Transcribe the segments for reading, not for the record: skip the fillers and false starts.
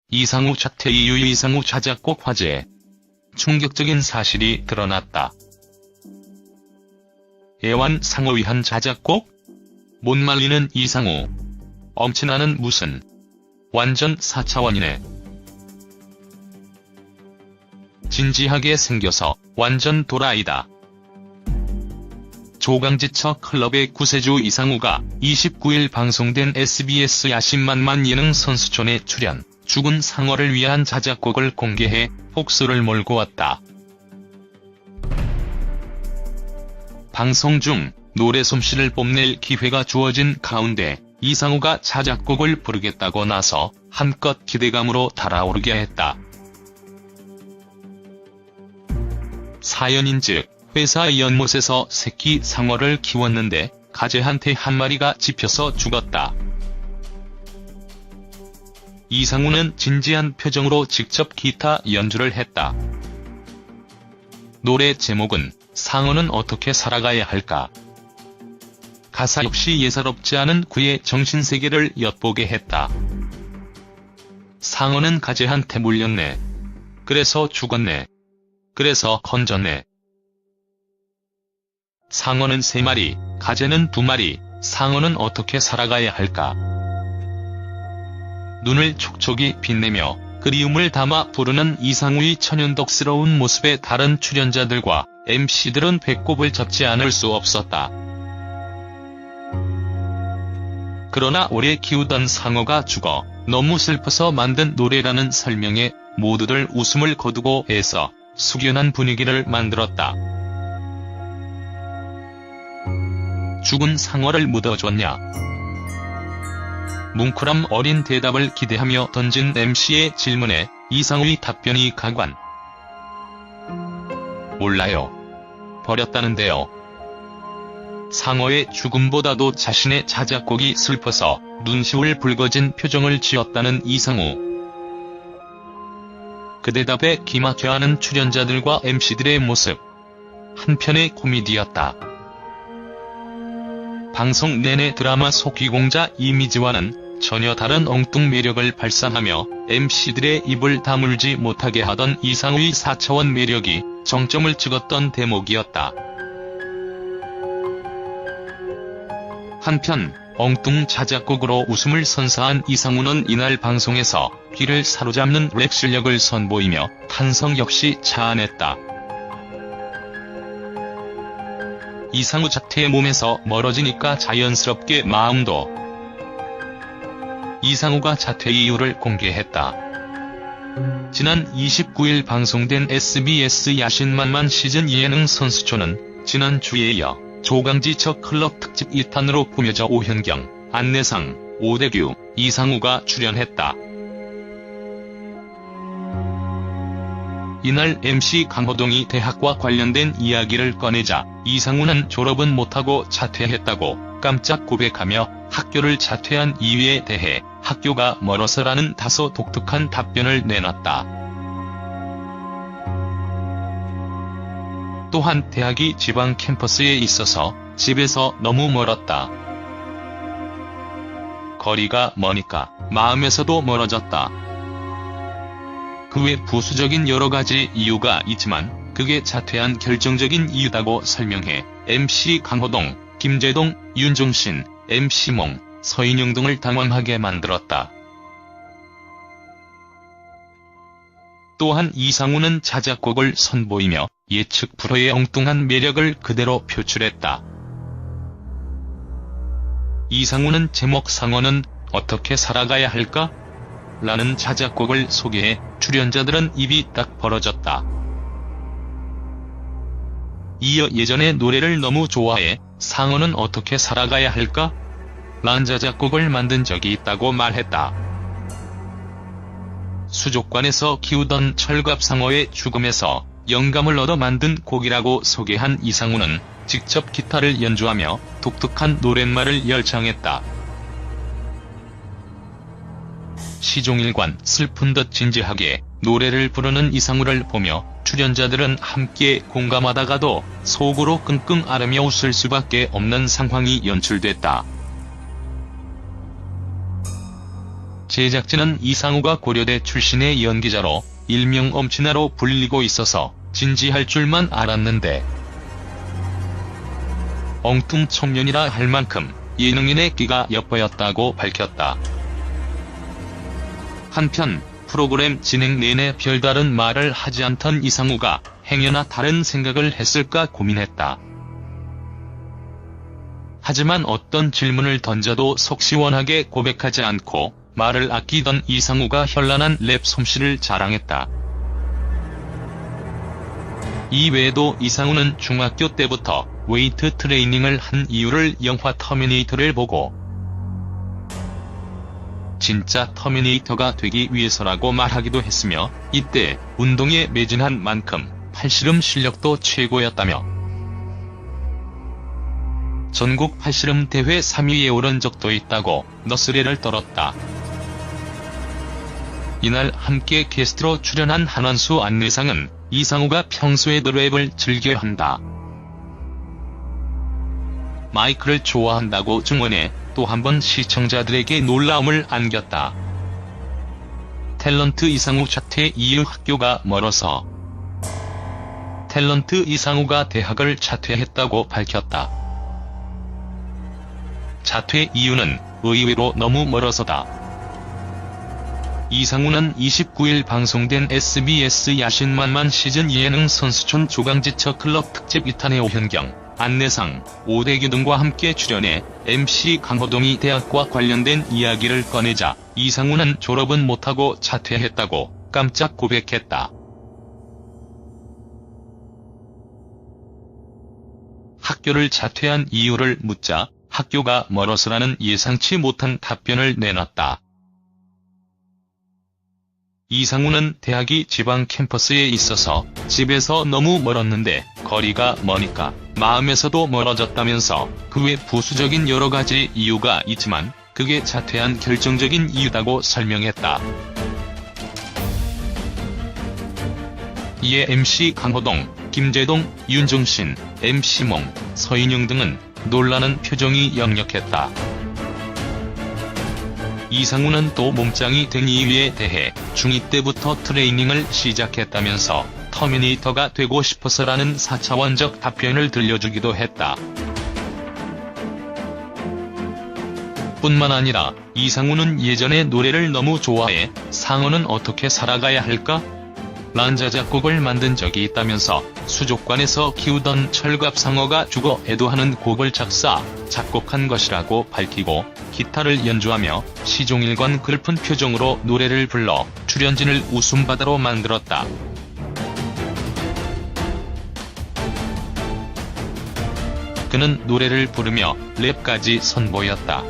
이상우 자퇴 이후 이상우 자작곡 화제. 충격적인 사실이 드러났다. 애완 상어 위한 자작곡? 못 말리는 이상우. 엄친아는 무슨. 완전 4차원이네. 진지하게 생겨서 완전 도라이다. 조강지처 클럽의 구세주 이상우가 29일 방송된 SBS 야심만만 예능 선수촌에 출연, 죽은 상어를 위한 자작곡을 공개해 폭소를 몰고 왔다. 방송 중 노래 솜씨를 뽐낼 기회가 주어진 가운데 이상우가 자작곡을 부르겠다고 나서 한껏 기대감으로 달아오르게 했다. 사연인즉 회사 연못에서 새끼 상어를 키웠는데 가재한테 한 마리가 집혀서 죽었다. 이상우는 진지한 표정으로 직접 기타 연주를 했다. 노래 제목은 상어는 어떻게 살아가야 할까? 가사 역시 예사롭지 않은 그의 정신세계를 엿보게 했다. 상어는 가재한테 물렸네. 그래서 죽었네. 그래서 건졌네. 상어는 3마리, 가재는 2마리, 상어는 어떻게 살아가야 할까? 눈을 촉촉이 빛내며 그리움을 담아 부르는 이상우의 천연덕스러운 모습에 다른 출연자들과 MC들은 배꼽을 잡지 않을 수 없었다. 그러나 오래 키우던 상어가 죽어 너무 슬퍼서 만든 노래라는 설명에 모두들 웃음을 거두고 애써 숙연한 분위기를 만들었다. 죽은 상어를 묻어줬냐? 뭉클함 어린 대답을 기대하며 던진 MC의 질문에 이상우의 답변이 가관. 몰라요. 버렸다는데요. 상어의 죽음보다도 자신의 자작곡이 슬퍼서 눈시울 붉어진 표정을 지었다는 이상우. 그 대답에 기막혀하는 출연자들과 MC들의 모습. 한편의 코미디였다. 방송 내내 드라마 속 귀공자 이미지와는 전혀 다른 엉뚱 매력을 발산하며 MC들의 입을 다물지 못하게 하던 이상우의 4차원 매력이 정점을 찍었던 대목이었다. 한편 엉뚱 자작곡으로 웃음을 선사한 이상우는 이날 방송에서 귀를 사로잡는 랩 실력을 선보이며 탄성 역시 자아냈다. 이상우 자퇴의 몸에서 멀어지니까 자연스럽게 마음도. 이상우가 자퇴 이유를 공개했다. 지난 29일 방송된 SBS 야심만만 시즌 예능 선수촌은 지난주에 이어 조강지처 클럽 특집 2탄으로 꾸며져 오현경, 안내상, 오대규, 이상우가 출연했다. 이날 MC 강호동이 대학과 관련된 이야기를 꺼내자 이상우는 졸업은 못하고 자퇴했다고 깜짝 고백하며 학교를 자퇴한 이유에 대해 학교가 멀어서라는 다소 독특한 답변을 내놨다. 또한 대학이 지방 캠퍼스에 있어서 집에서 너무 멀었다. 거리가 머니까 마음에서도 멀어졌다. 그 외 부수적인 여러가지 이유가 있지만 그게 자퇴한 결정적인 이유다고 설명해 MC 강호동, 김재동, 윤종신, MC몽, 서인영 등을 당황하게 만들었다. 또한 이상우는 자작곡을 선보이며 예측 불허의 엉뚱한 매력을 그대로 표출했다. 이상우는 제목 상어는 어떻게 살아가야 할까? 라는 자작곡을 소개해 출연자들은 입이 딱 벌어졌다. 이어 예전에 노래를 너무 좋아해 상어는 어떻게 살아가야 할까? 란 자작곡을 만든 적이 있다고 말했다. 수족관에서 키우던 철갑상어의 죽음에서 영감을 얻어 만든 곡이라고 소개한 이상우는 직접 기타를 연주하며 독특한 노랫말을 열창했다. 시종일관 슬픈 듯 진지하게 노래를 부르는 이상우를 보며 출연자들은 함께 공감하다가도 속으로 끙끙 앓으며 웃을 수밖에 없는 상황이 연출됐다. 제작진은 이상우가 고려대 출신의 연기자로 일명 엄친아로 불리고 있어서 진지할 줄만 알았는데 엉뚱 청년이라 할 만큼 예능인의 끼가 엿보였다고 밝혔다. 한편 프로그램 진행 내내 별다른 말을 하지 않던 이상우가 행여나 다른 생각을 했을까 고민했다. 하지만 어떤 질문을 던져도 속 시원하게 고백하지 않고 말을 아끼던 이상우가 현란한 랩 솜씨를 자랑했다. 이외에도 이상우는 중학교 때부터 웨이트 트레이닝을 한 이유를 영화 터미네이터를 보고 진짜 터미네이터가 되기 위해서라고 말하기도 했으며, 이때 운동에 매진한 만큼 팔씨름 실력도 최고였다며 전국 팔씨름 대회 3위에 오른 적도 있다고 너스레를 떨었다. 이날 함께 게스트로 출연한 한원수 안내상은 이상우가 평소에도 랩을 즐겨한다. 마이크를 좋아한다고 증언해 또 한 번 시청자들에게 놀라움을 안겼다. 탤런트 이상우 자퇴 이후 학교가 멀어서 탤런트 이상우가 대학을 자퇴했다고 밝혔다. 자퇴 이유는 의외로 너무 멀어서다. 이상우는 29일 방송된 SBS 야신만만 시즌 예능 선수촌 조강지처 클럽 특집 2탄에 오현경, 안내상, 오대규 등과 함께 출연해 MC 강호동이 대학과 관련된 이야기를 꺼내자 이상우는 졸업은 못하고 자퇴했다고 깜짝 고백했다. 학교를 자퇴한 이유를 묻자 학교가 멀어서라는 예상치 못한 답변을 내놨다. 이상우는 대학이 지방 캠퍼스에 있어서 집에서 너무 멀었는데 거리가 머니까 마음에서도 멀어졌다면서 그 외 부수적인 여러가지 이유가 있지만 그게 자퇴한 결정적인 이유다고 설명했다. 이에 MC 강호동, 김재동, 윤종신, MC몽, 서인영 등은 놀라는 표정이 역력했다. 이상우는 또 몸짱이 된 이유에 대해 중2 때부터 트레이닝을 시작했다면서 터미네이터가 되고 싶어서라는 4차원적 답변을 들려주기도 했다. 뿐만 아니라 이상우는 예전에 노래를 너무 좋아해 상어는 어떻게 살아가야 할까? 란 자작곡을 만든 적이 있다면서 수족관에서 키우던 철갑상어가 죽어 애도하는 곡을 작사, 작곡한 것이라고 밝히고 기타를 연주하며 시종일관 글픈 표정으로 노래를 불러 출연진을 웃음바다로 만들었다. 그는 노래를 부르며 랩까지 선보였다.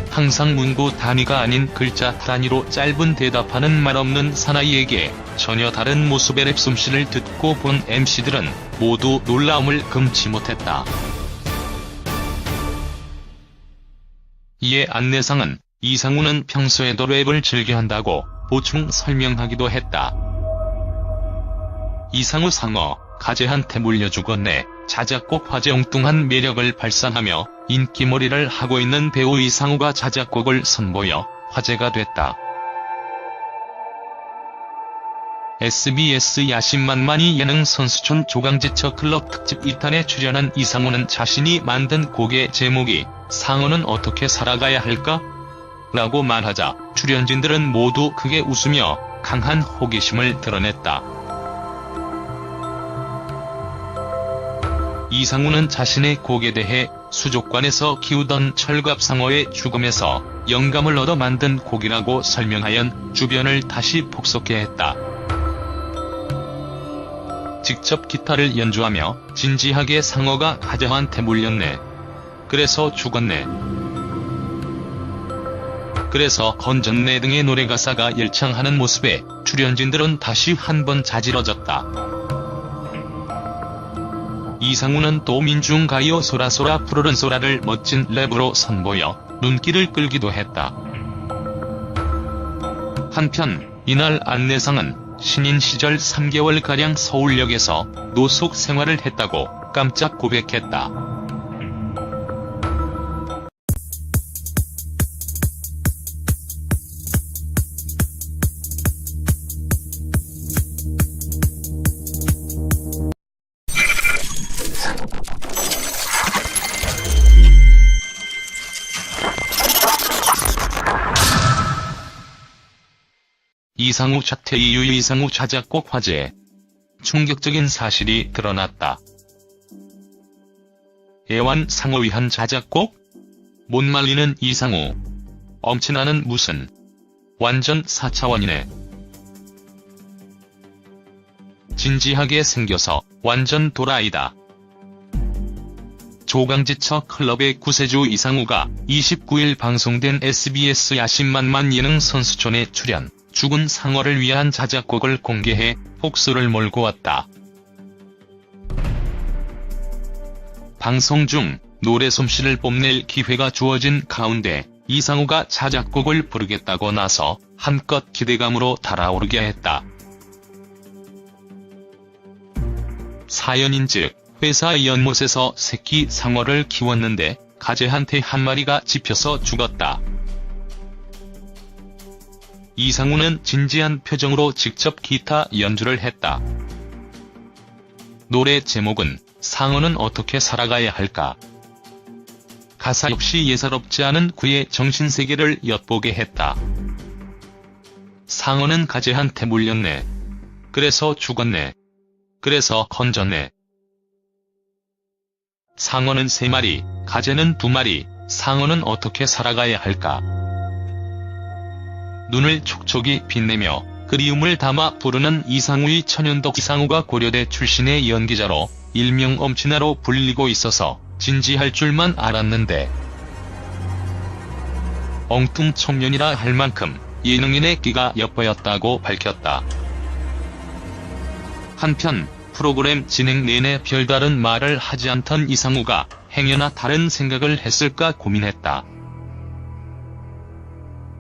항상 문구 단위가 아닌 글자 단위로 짧은 대답하는 말없는 사나이에게 전혀 다른 모습의 랩 솜씨를 듣고 본 MC들은 모두 놀라움을 금치 못했다. 이에 안내상은 이상우는 평소에도 랩을 즐겨한다고 보충 설명하기도 했다. 이상우 상어, 가재한테 물려 죽었네. 자작곡 화제 엉뚱한 매력을 발산하며 인기몰이를 하고 있는 배우 이상우가 자작곡을 선보여 화제가 됐다. SBS 야심만만이 예능 선수촌 조강지처 클럽 특집 2탄에 출연한 이상우는 자신이 만든 곡의 제목이 상어는 어떻게 살아가야 할까? 라고 말하자 출연진들은 모두 크게 웃으며 강한 호기심을 드러냈다. 이상우는 자신의 곡에 대해 수족관에서 키우던 철갑상어의 죽음에서 영감을 얻어 만든 곡이라고 설명하여 주변을 다시 폭소케 했다. 직접 기타를 연주하며 진지하게 상어가 가재한테 물렸네. 그래서 죽었네. 그래서 건졌네 등의 노래 가사가 열창하는 모습에 출연진들은 다시 한번 자지러졌다. 이상우는 또 민중가요 소라소라 푸르른 소라를 멋진 랩으로 선보여 눈길을 끌기도 했다. 한편 이날 안내상은 신인 시절 3개월가량 서울역에서 노숙 생활을 했다고 깜짝 고백했다. 이상우 자퇴 이후 이상우 자작곡 화제. 충격적인 사실이 드러났다. 애완 상어 위한 자작곡? 못 말리는 이상우. 엄친아는 무슨. 완전 4차원이네. 진지하게 생겨서 완전 도라이다. 조강지처 클럽의 구세주 이상우가 29일 방송된 SBS 야심만만 예능 선수촌에 출연. 죽은 상어를 위한 자작곡을 공개해 폭소를 몰고 왔다. 방송 중 노래 솜씨를 뽐낼 기회가 주어진 가운데 이상우가 자작곡을 부르겠다고 나서 한껏 기대감으로 달아오르게 했다. 사연인즉 회사 연못에서 새끼 상어를 키웠는데 가재한테 한 마리가 집혀서 죽었다. 이상우는 진지한 표정으로 직접 기타 연주를 했다. 노래 제목은 상어는 어떻게 살아가야 할까? 가사 역시 예사롭지 않은 그의 정신세계를 엿보게 했다. 상어는 가재한테 물렸네. 그래서 죽었네. 그래서 건졌네. 상어는 3마리, 가재는 2마리, 상어는 어떻게 살아가야 할까? 눈을 촉촉이 빛내며 그리움을 담아 부르는 이상우의 천연덕. 이상우가 고려대 출신의 연기자로 일명 엄친아로 불리고 있어서 진지할 줄만 알았는데 엉뚱 청년이라 할 만큼 예능인의 끼가 엿보였다고 밝혔다. 한편 프로그램 진행 내내 별다른 말을 하지 않던 이상우가 행여나 다른 생각을 했을까 고민했다.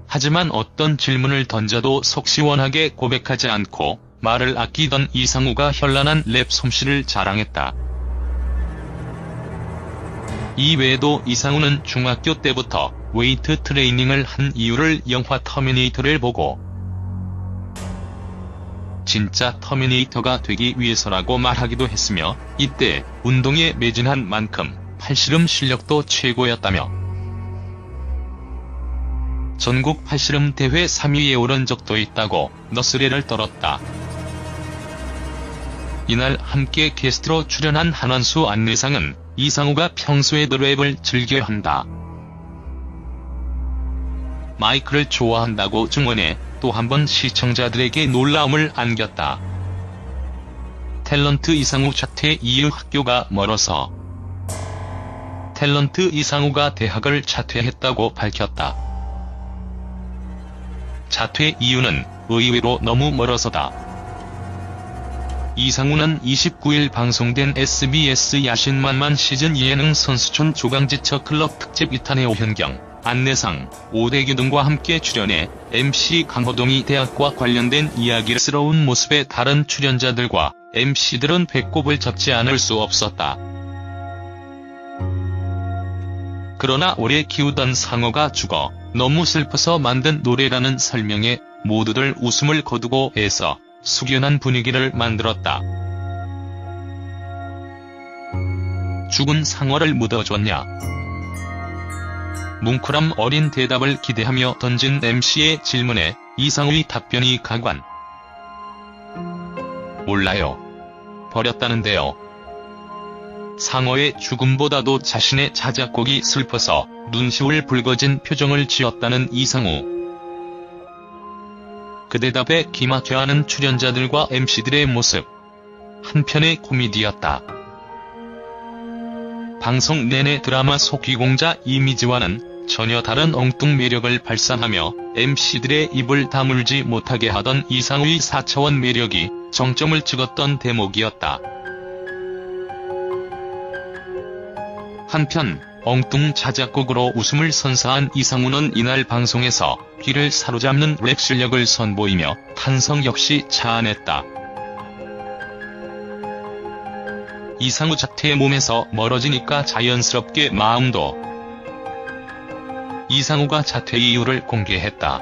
하지만 어떤 질문을 던져도 속 시원하게 고백하지 않고 말을 아끼던 이상우가 현란한 랩 솜씨를 자랑했다. 이외에도 이상우는 중학교 때부터 웨이트 트레이닝을 한 이유를 영화 터미네이터를 보고 진짜 터미네이터가 되기 위해서라고 말하기도 했으며 이때 운동에 매진한 만큼 팔씨름 실력도 최고였다며 전국 팔씨름 대회 3위에 오른 적도 있다고 너스레를 떨었다. 이날 함께 게스트로 출연한 한원수 안내상은 이상우가 평소에도 랩을 즐겨한다. 마이크를 좋아한다고 증언해 또 한 번 시청자들에게 놀라움을 안겼다. 탤런트 이상우 자퇴 이후 학교가 멀어서 탤런트 이상우가 대학을 자퇴했다고 밝혔다. 자퇴 이유는 의외로 너무 멀어서다. 이상우는 29일 방송된 SBS 야심만만 시즌 예능 선수촌 조강지처 클럽 특집 2탄의 오현경, 안내상, 오대규 등과 함께 출연해 MC 강호동이 대학과 관련된 이야기스러운 모습의 다른 출연자들과 MC들은 배꼽을 잡지 않을 수 없었다. 그러나 오래 키우던 상어가 죽어 너무 슬퍼서 만든 노래라는 설명에 모두들 웃음을 거두고 해서 숙연한 분위기를 만들었다. 죽은 상어를 묻어줬냐? 뭉클함 어린 대답을 기대하며 던진 MC의 질문에 이상우의 답변이 가관. 몰라요. 버렸다는데요. 상어의 죽음보다도 자신의 자작곡이 슬퍼서 눈시울 붉어진 표정을 지었다는 이상우. 그 대답에 기막혀하는 출연자들과 MC들의 모습. 한편의 코미디였다. 방송 내내 드라마 속 귀공자 이미지와는 전혀 다른 엉뚱 매력을 발산하며 MC들의 입을 다물지 못하게 하던 이상우의 4차원 매력이 정점을 찍었던 대목이었다. 한편 엉뚱 자작곡으로 웃음을 선사한 이상우는 이날 방송에서 귀를 사로잡는 랩 실력을 선보이며 탄성 역시 자아냈다. 이상우 자퇴의 몸에서 멀어지니까 자연스럽게 마음도. 이상우가 자퇴 이유를 공개했다.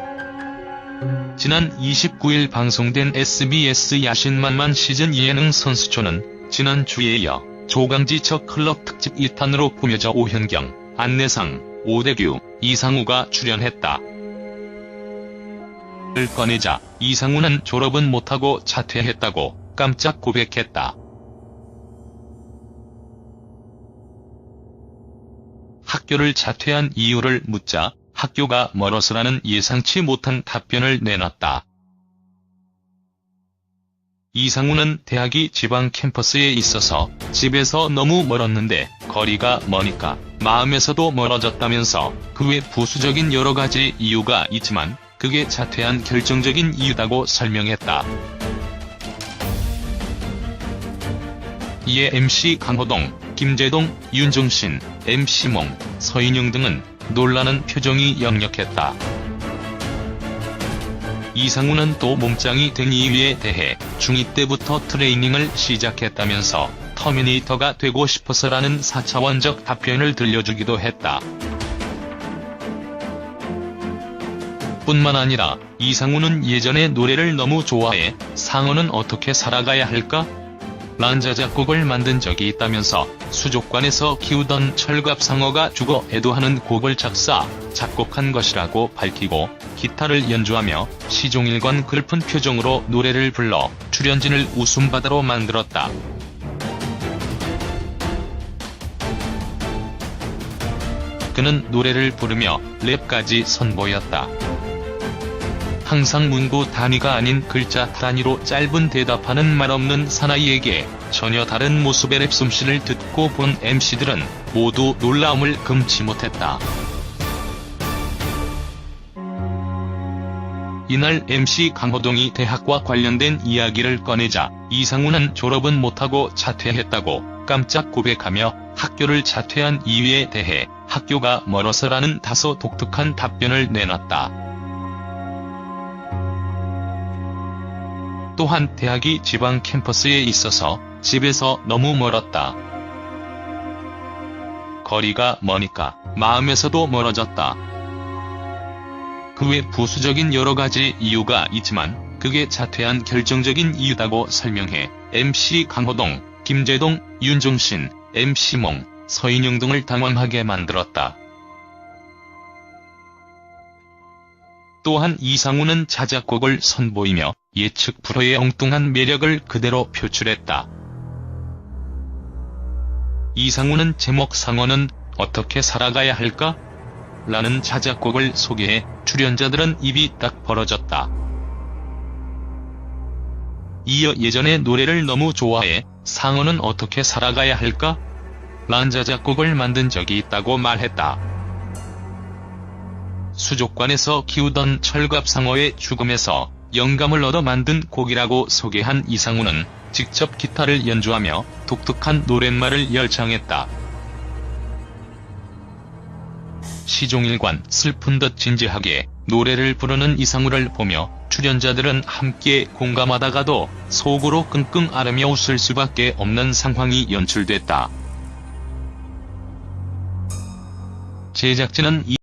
지난 29일 방송된 SBS 야신만만 시즌 예능 선수촌은 지난주에 이어 조강지처 클럽 특집 2탄으로 꾸며져 오현경, 안내상, 오대규, 이상우가 출연했다. 을 꺼내자 이상우는 졸업은 못하고 자퇴했다고 깜짝 고백했다. 학교를 자퇴한 이유를 묻자 학교가 멀어서라는 예상치 못한 답변을 내놨다. 이상우는 대학이 지방 캠퍼스에 있어서 집에서 너무 멀었는데 거리가 머니까 마음에서도 멀어졌다면서 그 외 부수적인 여러 가지 이유가 있지만 그게 자퇴한 결정적인 이유다고 설명했다. 이에 MC 강호동, 김재동, 윤종신, MC몽, 서인영 등은 놀라는 표정이 역력했다. 이상우는 또 몸짱이 된 이유에 대해 중2 때부터 트레이닝을 시작했다면서 터미네이터가 되고 싶어서라는 4차원적 답변을 들려주기도 했다. 뿐만 아니라 이상우는 예전에 노래를 너무 좋아해 상어는 어떻게 살아가야 할까? 란 자작곡을 만든 적이 있다면서 수족관에서 키우던 철갑상어가 죽어 애도하는 곡을 작사, 작곡한 것이라고 밝히고 기타를 연주하며 시종일관 글픈 표정으로 노래를 불러 출연진을 웃음바다로 만들었다. 그는 노래를 부르며 랩까지 선보였다. 항상 문구 단위가 아닌 글자 단위로 짧은 대답하는 말없는 사나이에게 전혀 다른 모습의 랩 솜씨를 듣고 본 MC들은 모두 놀라움을 금치 못했다. 이날 MC 강호동이 대학과 관련된 이야기를 꺼내자 이상우는 졸업은 못하고 자퇴했다고 깜짝 고백하며 학교를 자퇴한 이유에 대해 학교가 멀어서라는 다소 독특한 답변을 내놨다. 또한 대학이 지방 캠퍼스에 있어서 집에서 너무 멀었다. 거리가 머니까 마음에서도 멀어졌다. 그 외 부수적인 여러 가지 이유가 있지만 그게 자퇴한 결정적인 이유다고 설명해 MC 강호동, 김재동, 윤종신, MC몽, 서인영 등을 당황하게 만들었다. 또한 이상우는 자작곡을 선보이며 예측 불허의 엉뚱한 매력을 그대로 표출했다. 이상우는 제목 상어는 어떻게 살아가야 할까? 라는 자작곡을 소개해 출연자들은 입이 딱 벌어졌다. 이어 예전에 노래를 너무 좋아해 상어는 어떻게 살아가야 할까? 란 자작곡을 만든 적이 있다고 말했다. 수족관에서 키우던 철갑상어의 죽음에서 영감을 얻어 만든 곡이라고 소개한 이상우는 직접 기타를 연주하며 독특한 노랫말을 열창했다. 시종일관 슬픈 듯 진지하게 노래를 부르는 이상우를 보며 출연자들은 함께 공감하다가도 속으로 끙끙 앓으며 웃을 수밖에 없는 상황이 연출됐다. 제작진은